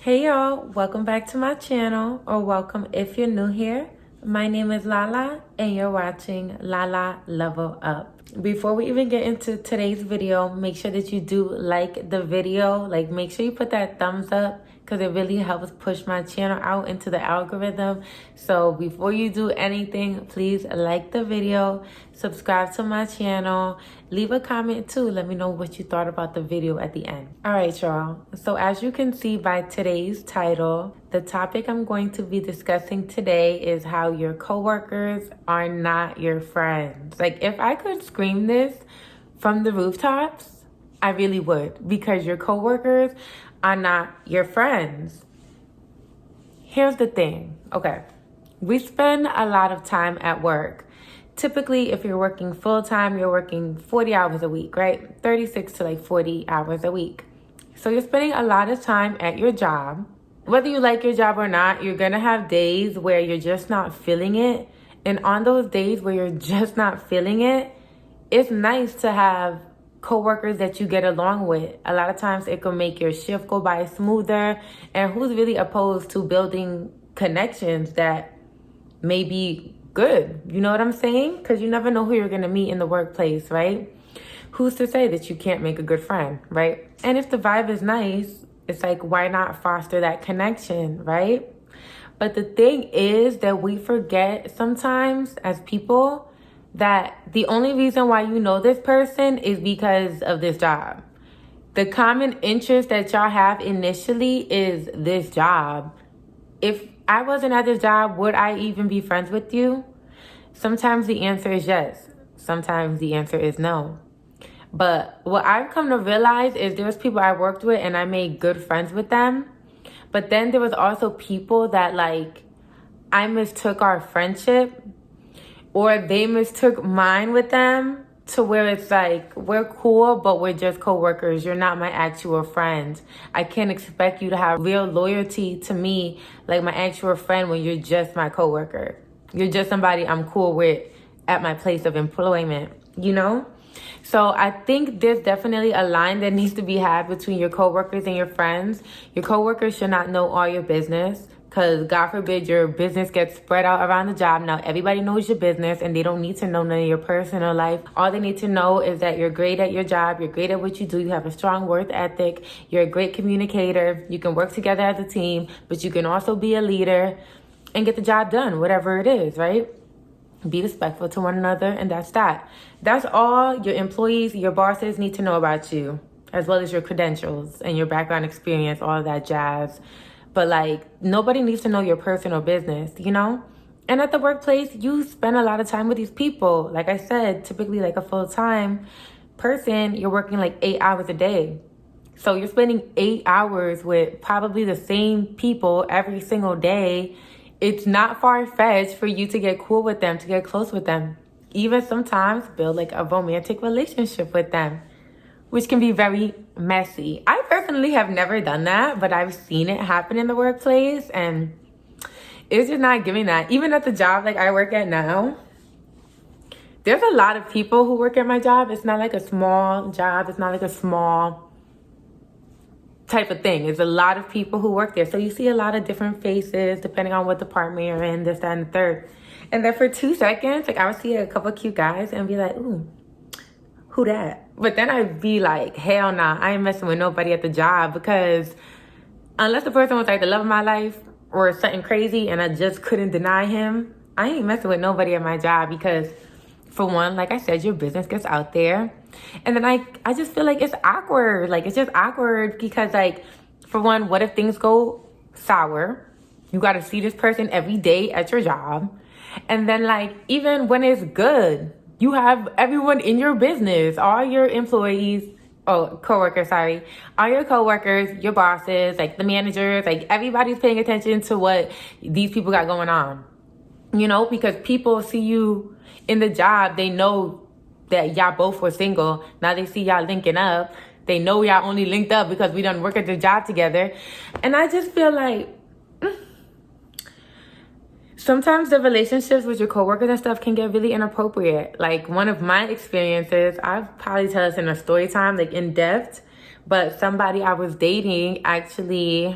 Hey y'all, welcome back to my channel, or welcome if you're new here. My name is Lala and you're watching Lala Level Up. Before we even get into today's video, make sure that you do like the video. Make sure you put that thumbs up because it really helps push my channel out into the algorithm. So before you do anything, please like the video, subscribe to my channel, leave a comment too. Let me know what you thought about the video at the end. All right, y'all. So as you can see by today's title, the topic I'm going to be discussing today is how your coworkers are not your friends. If I could scream this from the rooftops, I really would, because your coworkers are not your friends. Here's the thing. Okay, we spend a lot of time at work. Typically, if you're working full-time, you're working 40 hours a week, right? 36 to 40 hours a week. So you're spending a lot of time at your job. Whether you like your job or not, you're gonna have days where you're just not feeling it. And on those days where you're just not feeling it, it's nice to have coworkers that you get along with. A lot of times it can make your shift go by smoother. And who's really opposed to building connections that may be good? You know what I'm saying? Because you never know who you're going to meet in the workplace, right? Who's to say that you can't make a good friend, right? And if the vibe is nice, it's why not foster that connection, right? But the thing is that we forget sometimes as people that the only reason why you know this person is because of this job. The common interest that y'all have initially is this job. If I wasn't at this job, would I even be friends with you? Sometimes the answer is yes. Sometimes the answer is no. But what I've come to realize is there's people I worked with and I made good friends with them. But then there was also people that I mistook our friendship, or they mistook mine with them, to where it's we're cool, but we're just coworkers. You're not my actual friend. I can't expect you to have real loyalty to me like my actual friend when you're just my coworker. You're just somebody I'm cool with at my place of employment, you know? So I think there's definitely a line that needs to be had between your coworkers and your friends. Your coworkers should not know all your business, because God forbid your business gets spread out around the job. Now everybody knows your business and they don't need to know none of your personal life. All they need to know is that you're great at your job, you're great at what you do, you have a strong work ethic, you're a great communicator, you can work together as a team, but you can also be a leader and get the job done, whatever it is, right? Be respectful to one another, and that's that. That's all your employees, your bosses need to know about you, as well as your credentials and your background experience, all of that jazz. But nobody needs to know your personal business, you know? And at the workplace, you spend a lot of time with these people. Like I said, typically a full-time person, you're working 8 hours a day. So you're spending 8 hours with probably the same people every single day. It's not far-fetched for you to get cool with them, to get close with them. Even sometimes build a romantic relationship with them, which can be very messy. I personally have never done that, but I've seen it happen in the workplace, and it's just not giving that. Even at the job I work at now, there's a lot of people who work at my job. It's not a small job. It's not a small type of thing. It's a lot of people who work there. So you see a lot of different faces depending on what department you're in, this, that, and the third. And then for 2 seconds, I would see a couple cute guys and be like, ooh, who that? But then I'd be like, hell nah, I ain't messing with nobody at the job, because unless the person was the love of my life or something crazy and I just couldn't deny him, I ain't messing with nobody at my job. Because for one, like I said, your business gets out there. And then I just feel it's awkward. It's just awkward because for one, what if things go sour? You got to see this person every day at your job. And then even when it's good, you have everyone in your business, all your employees, coworkers, sorry, all your coworkers, your bosses, the managers, everybody's paying attention to what these people got going on, you know, because people see you in the job. They know that y'all both were single. Now they see y'all linking up. They know y'all only linked up because we done work at the job together. And I just feel sometimes the relationships with your coworkers and stuff can get really inappropriate. One of my experiences, I'll probably tell this in a story time, in depth, but somebody I was dating actually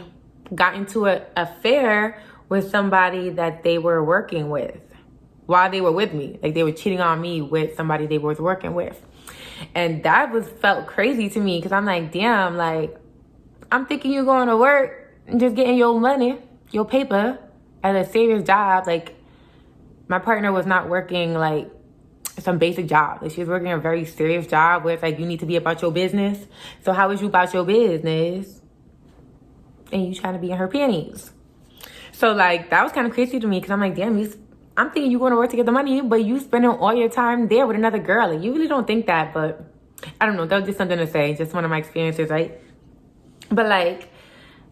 got into an affair with somebody that they were working with while they were with me. Like, they were cheating on me with somebody they was working with. And that felt crazy to me, because I'm like, damn, like, I'm thinking you're going to work and just getting your money, your paper at a serious job. Like, my partner was not working like some basic job. Like, she was working a very serious job where it's like, you need to be about your business. So how is you about your business and you trying to be in her panties? So like, that was kind of crazy to me, because I'm like, damn, I'm thinking you're going to work to get the money, but you spending all your time there with another girl. Like, you really don't think that, but I don't know. That was just something to say. Just one of my experiences, right? But like,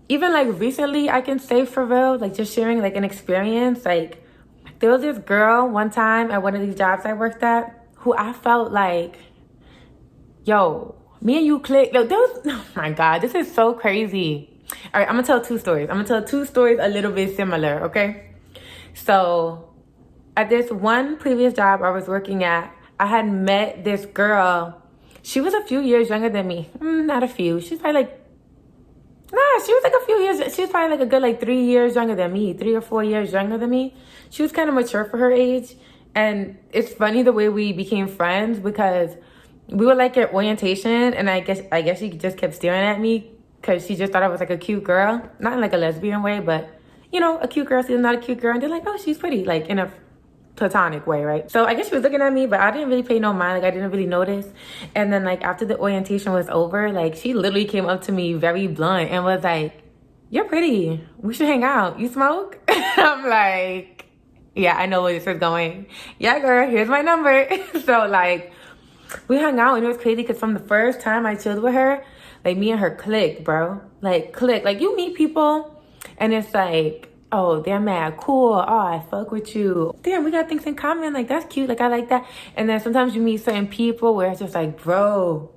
even like recently, I can say for real, like just sharing like an experience. Like, there was this girl one time at one of these jobs I worked at who I felt like, yo, me and you click. There was, oh my God, this is so crazy. All right, I'm gonna tell two stories. I'm gonna tell two stories a little bit similar, okay? So at this one previous job I was working at, I had met this girl. She was a few years younger than me. Not a few. She's probably like, she was like a few years. She was probably like a good like 3 years younger than me, 3 or 4 years younger than me. She was kind of mature for her age. And it's funny the way we became friends, because we were like at orientation, and I guess she just kept staring at me because she just thought I was like a cute girl. Not in like a lesbian way, but you know, a cute girl sees not a cute girl, and they're like, oh, she's pretty, like in a platonic way, right? So I guess she was looking at me, but I didn't really pay no mind. Like, I didn't really notice. And then like after the orientation was over, like she literally came up to me very blunt and was like, you're pretty, we should hang out, you smoke? I'm like, yeah, I know where this is going. Yeah, girl, here's my number. So like, we hung out, and it was crazy because from the first time I chilled with her, like me and her clicked, bro. Like, click. Like, you meet people and it's like, oh, they're mad cool. Oh, I fuck with you. Damn, we got things in common. Like, that's cute. Like, I like that. And then sometimes you meet certain people where it's just like, bro,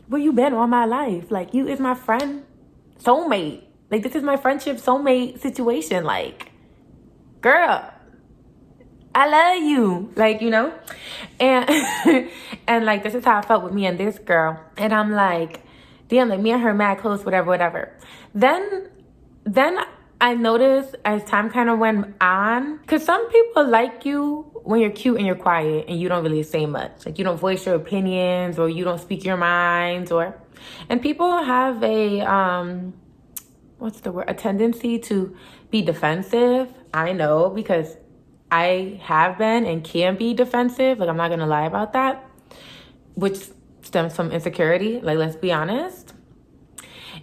where you been all my life? Like, you is my friend, soulmate. Like, this is my friendship soulmate situation. Like, girl, I love you. Like, you know? And and like, this is how I felt with me and this girl. And I'm like, damn, like me and her mad close, whatever. Then I noticed as time kind of went on, because some people like you when you're cute and you're quiet and you don't really say much. Like, you don't voice your opinions, or you don't speak your minds, and people have a, what's the word? A tendency to be defensive. I know, because I have been and can be defensive. Like, I'm not going to lie about that, which stems from insecurity. Like, let's be honest.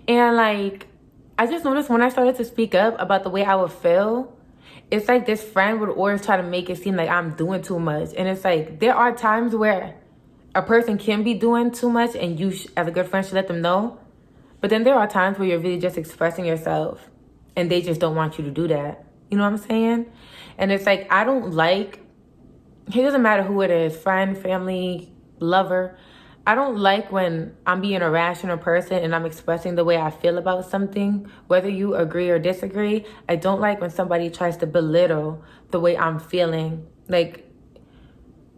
And like, I just noticed when I started to speak up about the way I would feel, it's like this friend would always try to make it seem like I'm doing too much. And it's like, there are times where a person can be doing too much and you, as a good friend, should let them know. But then there are times where you're really just expressing yourself and they just don't want you to do that. You know what I'm saying? And it's like, I don't like, it doesn't matter who it is, friend, family, lover. I don't like when I'm being a rational person and I'm expressing the way I feel about something, whether you agree or disagree. I don't like when somebody tries to belittle the way I'm feeling. Like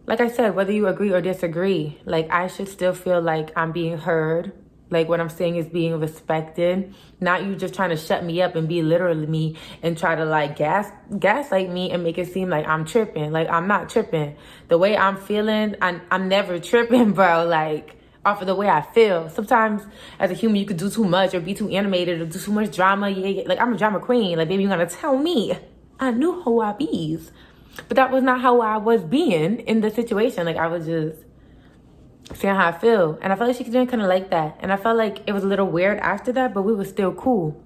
I said, whether you agree or disagree, like, I should still feel like I'm being heard. Like, what I'm saying is being respected. Not you just trying to shut me up and be literally me and try to like gaslight me and make it seem like I'm tripping. Like, I'm not tripping. The way I'm feeling, I'm never tripping, bro. Like, off of the way I feel. Sometimes as a human, you could do too much or be too animated or do too much drama. Yeah. Like, I'm a drama queen. Like, baby, you're gonna tell me I knew who I bees. But that was not how I was being in the situation. Like, I was just saying how I feel. And I felt like she didn't kind of like that. And I felt like it was a little weird after that, but we were still cool.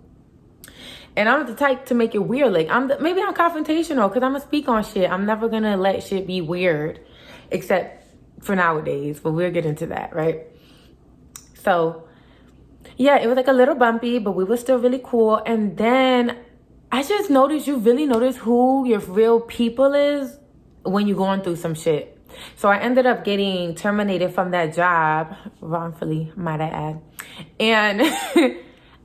And I'm the type to make it weird. Like, maybe I'm confrontational because I'm going to speak on shit. I'm never going to let shit be weird, except for nowadays. But we'll get into that, right? So, yeah, it was like a little bumpy, but we were still really cool. And then I just noticed, you really notice who your real people is when you're going through some shit. So I ended up getting terminated from that job, wrongfully, might I add. And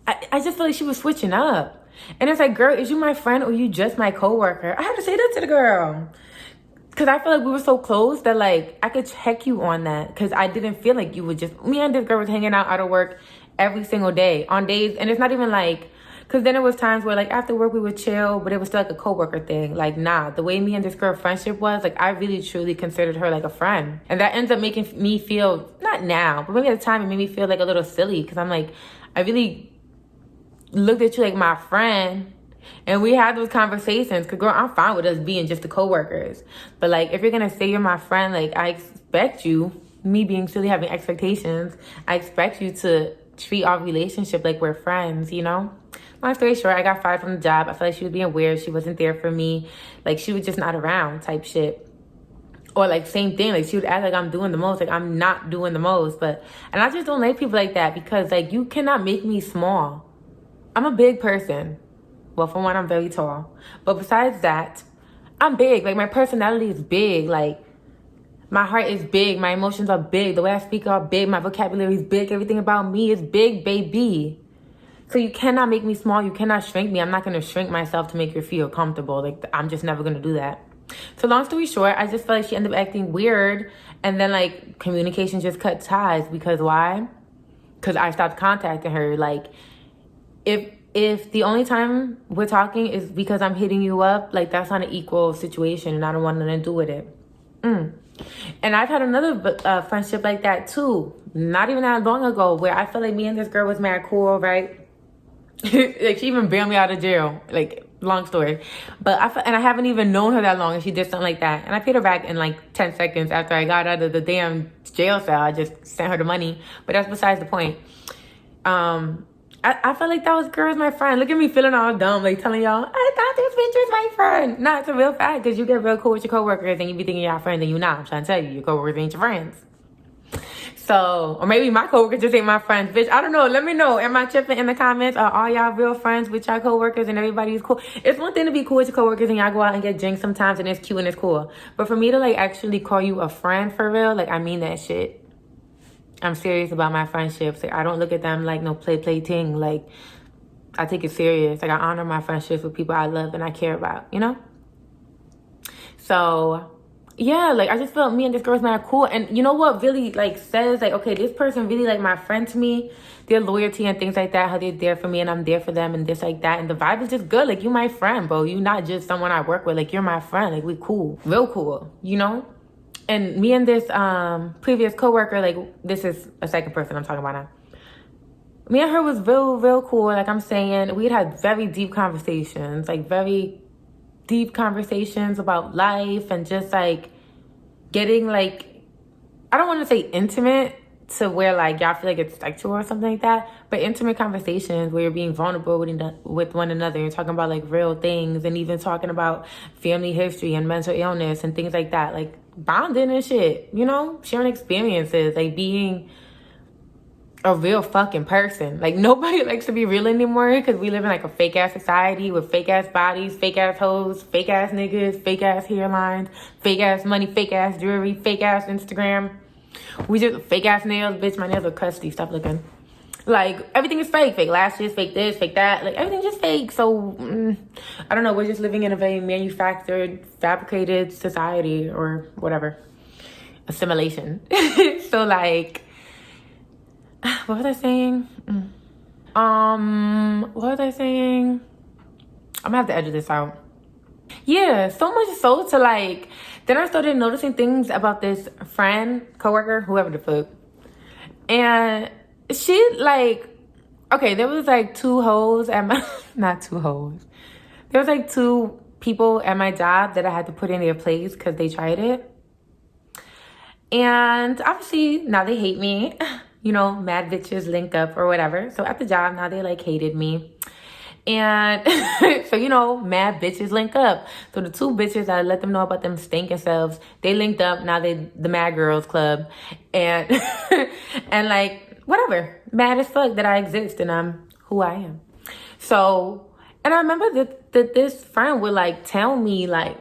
I just feel like she was switching up. And it's like, girl, is you my friend or you just my coworker? I had to say that to the girl. Because I feel like we were so close that, like, I could check you on that. Because I didn't feel like you would just... Me and this girl was hanging out of work every single day on days. And it's not even like, because then it was times where like after work we would chill, but it was still like a coworker thing. Like, nah, the way me and this girl friendship was, like, I really truly considered her like a friend. And that ends up making me feel, not now, but maybe at the time it made me feel like a little silly, because I'm like, I really looked at you like my friend. And we had those conversations, because girl, I'm fine with us being just the coworkers. But like, if you're gonna say you're my friend, like, I expect you, me being silly, having expectations, I expect you to treat our relationship like we're friends, you know? Long story short, I got fired from the job. I felt like she was being weird. She wasn't there for me. Like, she was just not around type shit. Or like, same thing, like, she would act like I'm doing the most. Like, I'm not doing the most. And I just don't like people like that, because like, you cannot make me small. I'm a big person. Well, for one, I'm very tall. But besides that, I'm big. Like, my personality is big. Like, my heart is big. My emotions are big. The way I speak are big. My vocabulary is big. Everything about me is big, baby. So you cannot make me small. You cannot shrink me. I'm not going to shrink myself to make you feel comfortable. Like, I'm just never going to do that. So long story short, I just felt like she ended up acting weird. And then like, communication just cut ties. Because why? Because I stopped contacting her. Like, if the only time we're talking is because I'm hitting you up, like, that's not an equal situation, and I don't want nothing to do with it. And I've had another friendship like that too, not even that long ago, where I felt like me and this girl was mad cool, right? Like, she even bailed me out of jail. Like, long story. But I haven't even known her that long, and she did something like that. And I paid her back in like 10 seconds after I got out of the damn jail cell. I just sent her the money. But that's besides the point. I felt like that was girl is my friend. Look at me feeling all dumb, like telling y'all, I thought this bitch was my friend. Nah, it's a real fact, because you get real cool with your coworkers and you be thinking you're friends and you not. I'm trying to tell you, your coworkers ain't your friends. So, or maybe my coworkers just ain't my friends, bitch. I don't know. Let me know. Am I tripping in the comments? Are all y'all real friends with y'all coworkers and everybody's cool? It's one thing to be cool with your coworkers and y'all go out and get drinks sometimes and it's cute and it's cool. But for me to like actually call you a friend for real, like, I mean that shit. I'm serious about my friendships. Like, I don't look at them like no play thing. Like, I take it serious. Like, I honor my friendships with people I love and I care about, you know? So, yeah, like, I just felt me and this girl's mad cool. And you know what really, like, says, like, okay, this person really, like, my friend to me. Their loyalty and things like that, how they're there for me and I'm there for them and this, like that. And the vibe is just good. Like, you my friend, bro. You not just someone I work with. Like, you're my friend. Like, we cool. Real cool, you know? And me and this previous coworker, like, this is a second person I'm talking about now. Me and her was real cool. Like I'm saying, we'd had very deep conversations, like very deep conversations about life and just like getting like, I don't want to say intimate to where like y'all feel like it's sexual or something like that, but intimate conversations where you're being vulnerable with one another. You're talking about like real things and even talking about family history and mental illness and things like that. Like, bonding and shit, you know, sharing experiences, like being a real fucking person. Like, nobody likes to be real anymore, because we live in like a fake ass society with fake ass bodies, fake ass hoes, fake ass niggas, fake ass hairlines, fake ass money, fake ass jewelry, fake ass Instagram. We just fake ass nails. Bitch, my nails are crusty. Stop looking. Like, everything is fake. Fake lashes, fake this, fake that. Like, everything's just fake. So, I don't know. We're just living in a very manufactured, fabricated society or whatever. Assimilation. So, like, what was I saying? What was I saying? I'm gonna have to edit this out. Yeah, so much so to, like, then I started noticing things about this friend, coworker, whoever the fuck. And she, like, okay, there was like two hoes at my, not two hoes. There was like two people at my job that I had to put in their place because they tried it. And obviously now they hate me. You know, mad bitches link up or whatever. So at the job now they like hated me. And so, you know, mad bitches link up. So the two bitches, I let them know about them stinking selves. They linked up. Now they the Mad Girls Club. And, and like, whatever, mad as fuck that I exist and I'm who I am. So, and I remember that this friend would like tell me like,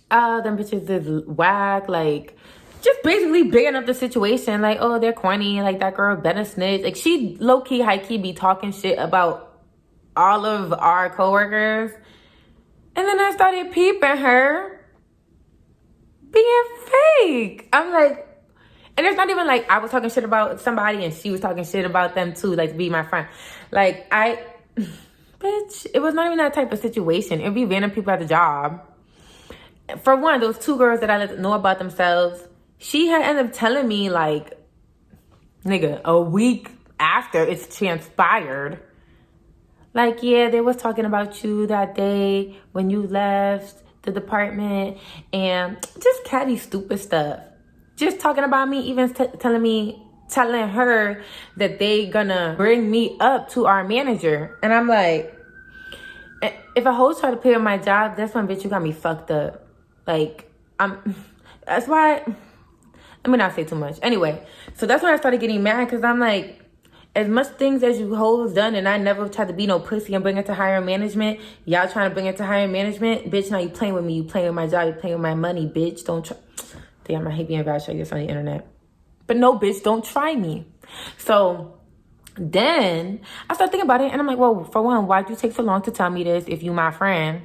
them bitches is whack, like just basically bigging up the situation, like, oh, they're corny, like that girl better snitch. Like, she low-key, high-key be talking shit about all of our coworkers. And then I started peeping her being fake. I'm like, And it's not even like I was talking shit about somebody and she was talking shit about them too, like to be my friend. Like bitch, it was not even that type of situation. It'd be random people at the job. For one, those two girls that I let know about themselves, she had ended up telling me like, nigga, a week after it's transpired, like, yeah, they was talking about you that day when you left the department and just catty stupid stuff. Just talking about me, even telling her that they gonna bring me up to our manager. And I'm like, if a hoe try to pay on my job, that's when, bitch, you got me fucked up. Like, that's why, let me not say too much. Anyway, so that's when I started getting mad, because I'm like, as much things as you hoes done, and I never tried to be no pussy and bring it to higher management, y'all trying to bring it to higher management, bitch, now you playing with me, you playing with my job, you playing with my money, bitch, don't try. Damn, I hate being bad, I guess, on the internet. But no, bitch, don't try me. So then I started thinking about it, and I'm like, well, for one, why'd you take so long to tell me this if you my friend?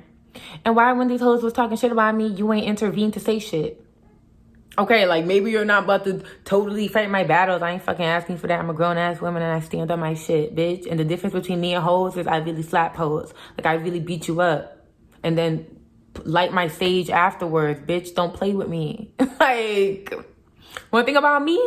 And why, when these hoes was talking shit about me, you ain't intervened to say shit? Okay, like, maybe you're not about to totally fight my battles. I ain't fucking asking for that. I'm a grown-ass woman and I stand on my shit, bitch. And the difference between me and hoes is I really slap hoes. Like, I really beat you up. And then light my stage afterwards. Bitch, don't play with me. Like, one thing about me,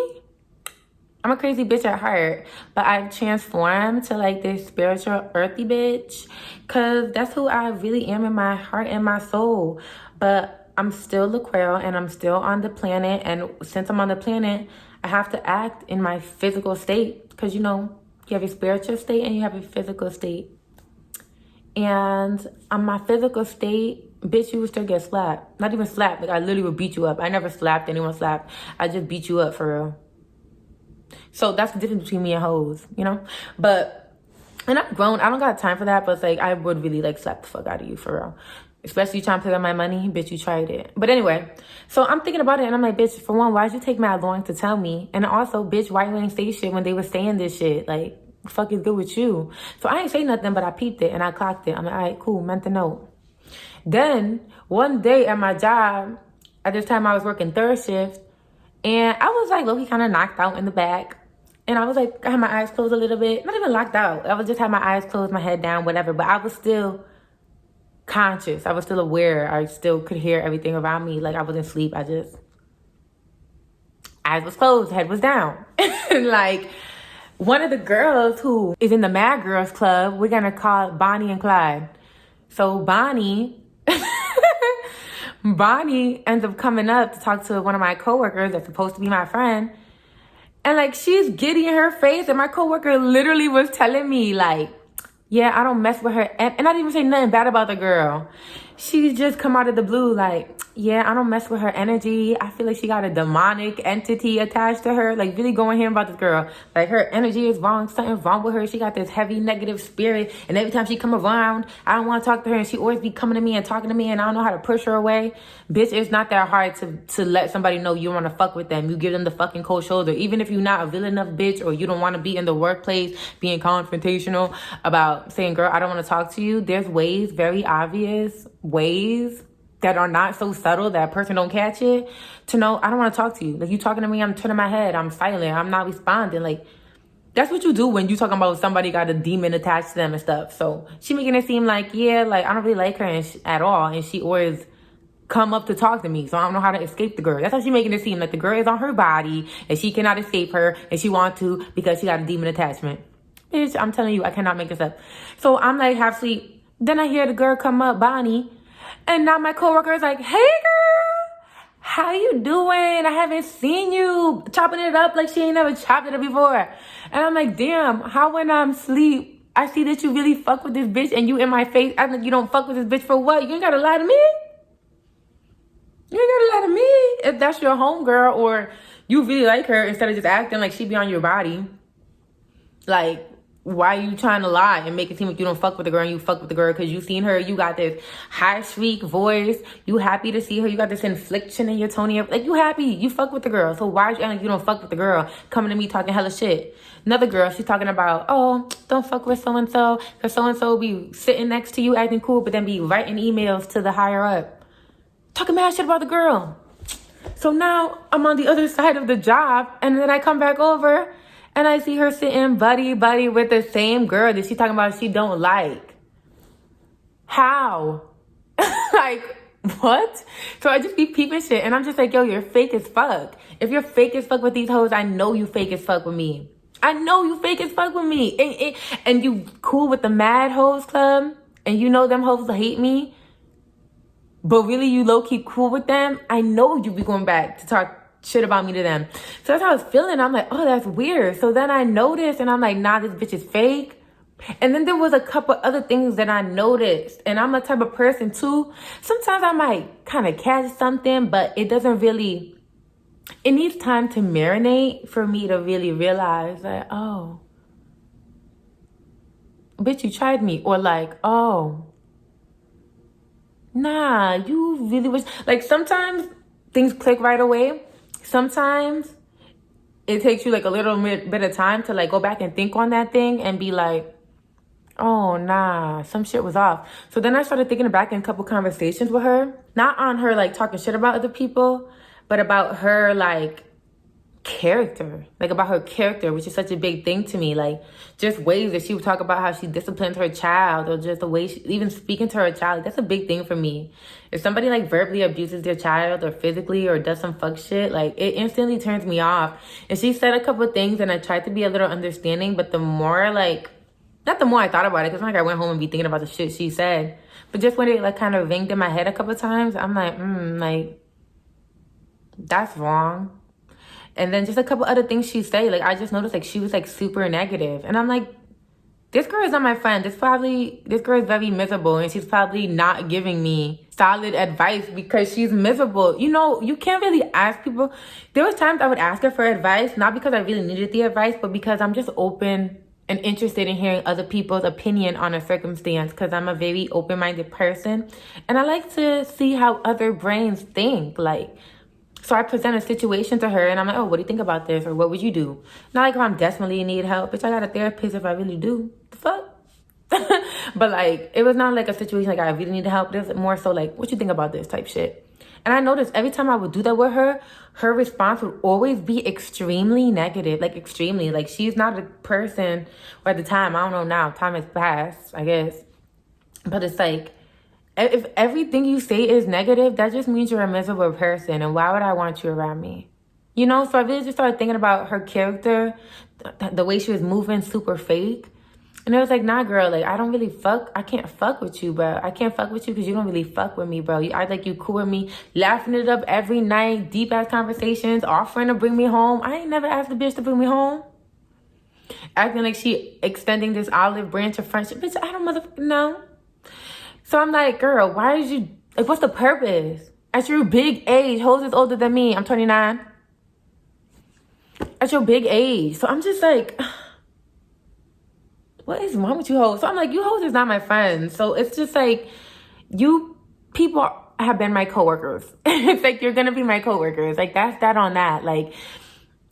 I'm a crazy bitch at heart. But I've transformed to, like, this spiritual, earthy bitch. Because that's who I really am in my heart and my soul. But I'm still LaQuelle and I'm still on the planet. And since I'm on the planet, I have to act in my physical state. Because, you know, you have a spiritual state and you have a physical state. And on my physical state, bitch, you would still get slapped. Not even slapped. Like, I literally would beat you up. I never slapped anyone slapped. I just beat you up for real. So that's the difference between me and hoes, you know? But, and I'm grown. I don't got time for that. But it's like, I would really, like, slap the fuck out of you for real. Especially trying to play with my money. Bitch, you tried it. But anyway, so I'm thinking about it and I'm like, bitch, for one, why'd you take mad long to tell me? And also, bitch, why you ain't say shit when they were saying this shit? Like, the fuck is good with you? So I ain't say nothing, but I peeped it and I clocked it. I'm like, all right, cool, meant to know. Then one day at my job, at this time I was working third shift, and I was like low-key kind of knocked out in the back. And I was like, I had my eyes closed a little bit. Not even locked out. I was just had my eyes closed, my head down, whatever. But I was still conscious. I was still aware. I still could hear everything around me. Like, I wasn't asleep. Eyes was closed, head was down. And like, one of the girls who is in the Mad Girls Club, we're going to call Bonnie and Clyde. So Bonnie ends up coming up to talk to one of my coworkers that's supposed to be my friend. And like, she's giddy in her face. And my coworker literally was telling me like, yeah, I don't mess with her. And I didn't even say nothing bad about the girl. She just come out of the blue like, yeah, I don't mess with her energy. I feel like she got a demonic entity attached to her. Like, really going here about this girl. Like, her energy is wrong. Something's wrong with her. She got this heavy negative spirit. And every time she come around, I don't want to talk to her. And she always be coming to me and talking to me. And I don't know how to push her away. Bitch, it's not that hard to let somebody know you want to fuck with them. You give them the fucking cold shoulder. Even if you're not a villain enough bitch, or you don't want to be in the workplace being confrontational about saying, girl, I don't want to talk to you. There's ways, very obvious ways that are not so subtle that a person don't catch it, to know I don't want to talk to you. Like, you talking to me, I'm turning my head, I'm silent, I'm not responding. Like, that's what you do when you talking about somebody got a demon attached to them and stuff. So she making it seem like, yeah, like, I don't really like her at all, and she always come up to talk to me, so I don't know how to escape the girl. That's how she making it seem, like the girl is on her body and she cannot escape her, and she want to because she got a demon attachment. Bitch, I'm telling you, I cannot make this up. So I'm like half asleep. Then I hear the girl come up, Bonnie. And now my coworker is like, hey girl, how you doing? I haven't seen you chopping it up like she ain't never chopped it up before. And I'm like, damn, how when I'm asleep, I see that you really fuck with this bitch and you in my face. I think you don't fuck with this bitch for what? You ain't gotta lie to me. You ain't gotta lie to me if that's your homegirl or you really like her, instead of just acting like she be on your body. Like, why are you trying to lie and make it seem like you don't fuck with the girl and you fuck with the girl because you seen her, you got this high shriek voice, you happy to see her, you got this infliction in your tone, like, you happy, you fuck with the girl. So why are you acting like you don't fuck with the girl, coming to me talking hella shit? Another girl, she's talking about, oh, don't fuck with so-and-so because so-and-so be sitting next to you acting cool, but then be writing emails to the higher up, talking mad shit about the girl. So now I'm on the other side of the job, and then I come back over and I see her sitting buddy with the same girl that she talking about she don't like. How? Like, what? So I just be peeping shit, and I'm just like, yo, you're fake as fuck. If you're fake as fuck with these hoes, I know you fake as fuck with me. I know you fake as fuck with me. And you cool with the mad hoes club, and you know them hoes hate me, but really you low-key cool with them. I know you be going back to talk shit about me to them. So that's how I was feeling. I'm like, oh, that's weird. So then I noticed, and I'm like, nah, this bitch is fake. And then there was a couple other things that I noticed. And I'm a type of person too. Sometimes I might kind of catch something, but it doesn't really, it needs time to marinate for me to really realize that, oh, bitch, you tried me. Or like, oh, nah, you really was. Like, sometimes things click right away. Sometimes it takes you like a little bit of time to like go back and think on that thing and be like, oh, nah, some shit was off. So then I started thinking back in a couple conversations with her. Not on her like talking shit about other people, but about her like character. Like about her character, which is such a big thing to me. Like just ways that she would talk about how she disciplines her child, or just the way she, even speaking to her child. That's a big thing for me. If somebody like verbally abuses their child or physically or does some fuck shit, like it instantly turns me off. And she said a couple of things and I tried to be a little understanding, but the more like, not the more I thought about it, because like I went home and be thinking about the shit she said, but just when it like kind of ringed in my head a couple of times, I'm like, like, that's wrong. And then just a couple other things she said, like I just noticed like she was like super negative. And I'm like, this girl is not my friend. This girl is very miserable, and she's probably not giving me solid advice because she's miserable. You know, you can't really ask people. There was times I would ask her for advice, not because I really needed the advice, but because I'm just open and interested in hearing other people's opinion on a circumstance, because I'm a very open-minded person and I like to see how other brains think. Like, so I present a situation to her and I'm like, oh, what do you think about this? Or what would you do? Not like if I'm desperately in need of help. Bitch, I got a therapist if I really do. The fuck? But like, it was not like a situation like I really need help. It was more so like, what you think about this type shit. And I noticed every time I would do that with her, her response would always be extremely negative. Like extremely. Like she's not a person, or at the time, I don't know now, time has passed, I guess. But it's like, if everything you say is negative, that just means you're a miserable person. And why would I want you around me? You know, so I really just started thinking about her character, the way she was moving, super fake. And I was like, nah, girl, like, I can't fuck with you, bro. I can't fuck with you because you don't really fuck with me, bro. You act like you cool with me, laughing it up every night, deep-ass conversations, offering to bring me home. I ain't never asked the bitch to bring me home. Acting like she extending this olive branch of friendship. Bitch, I don't motherfucking know. So I'm like, girl, why did you, like, what's the purpose? At your big age, hoes is older than me. I'm 29. At your big age. So I'm just like, what is wrong with you hoes? So I'm like, you hoes is not my friends. So it's just like, you people have been my coworkers. It's like, you're gonna be my coworkers. Like, that's that on that. Like,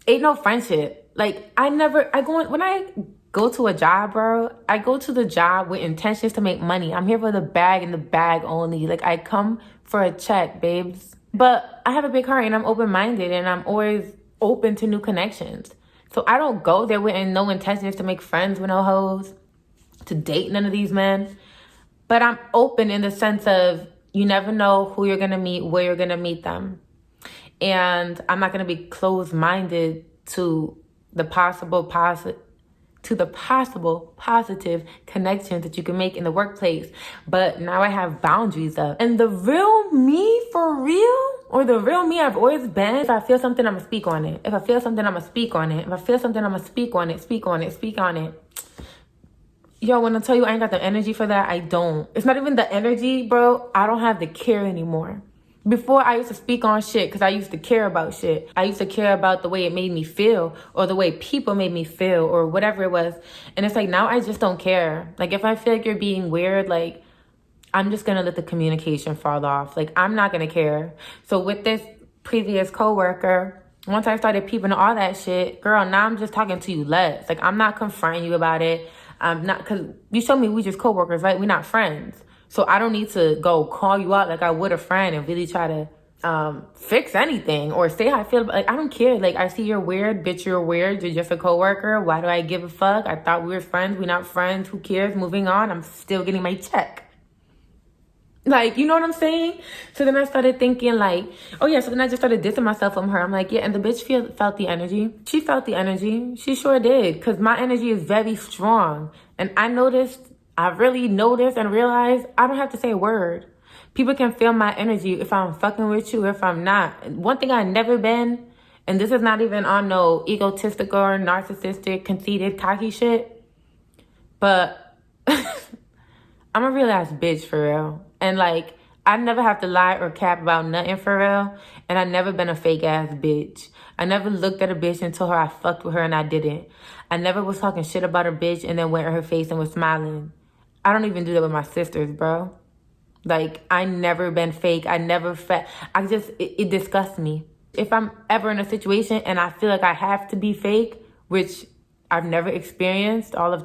ain't no friendship. Like, when I go to a job, bro, I go to the job with intentions to make money. I'm here for the bag and the bag only. Like, I come for a check, babes. But I have a big heart and I'm open-minded and I'm always open to new connections. So I don't go there with no intentions to make friends with no hoes, to date none of these men. But I'm open in the sense of you never know who you're going to meet, where you're going to meet them. And I'm not going to be closed-minded to the possible positive connections that you can make in the workplace. But now I have boundaries up. And the real me for real, or the real me I've always been, if I feel something, I'm going to speak on it. If I feel something, I'm going to speak on it. If I feel something, I'm going to speak on it, speak on it, speak on it. Yo, when I tell you I ain't got the energy for that, I don't. It's not even the energy, bro. I don't have the care anymore. Before, I used to speak on shit because I used to care about shit. I used to care about the way it made me feel, or the way people made me feel, or whatever it was. And it's like, now I just don't care. Like, if I feel like you're being weird, like, I'm just going to let the communication fall off. Like, I'm not going to care. So with this previous coworker, once I started peeping all that shit, girl, now I'm just talking to you less. Like, I'm not confronting you about it. I'm not, because you showed me we just coworkers, right? We're not friends. So I don't need to go call you out like I would a friend and really try to fix anything or say how I feel. Like, I don't care. Like, I see you're weird, bitch, you're weird. You're just a coworker. Why do I give a fuck? I thought we were friends. We're not friends. Who cares? Moving on. I'm still getting my check. Like, you know what I'm saying? So then I started thinking like, oh yeah, so then I just started dissing myself from her. I'm like, yeah, and the bitch felt the energy. She felt the energy. She sure did. Because my energy is very strong. And I really noticed and realized I don't have to say a word. People can feel my energy if I'm fucking with you or if I'm not. One thing I've never been, and this is not even on no egotistical or narcissistic, conceited, cocky shit, but I'm a real ass bitch for real. And like, I never have to lie or cap about nothing for real. And I never been a fake ass bitch. I never looked at a bitch and told her I fucked with her and I didn't. I never was talking shit about a bitch and then went in her face and was smiling. I don't even do that with my sisters, bro. Like, I never been fake. I never it disgusts me. If I'm ever in a situation and I feel like I have to be fake, which I've never experienced all of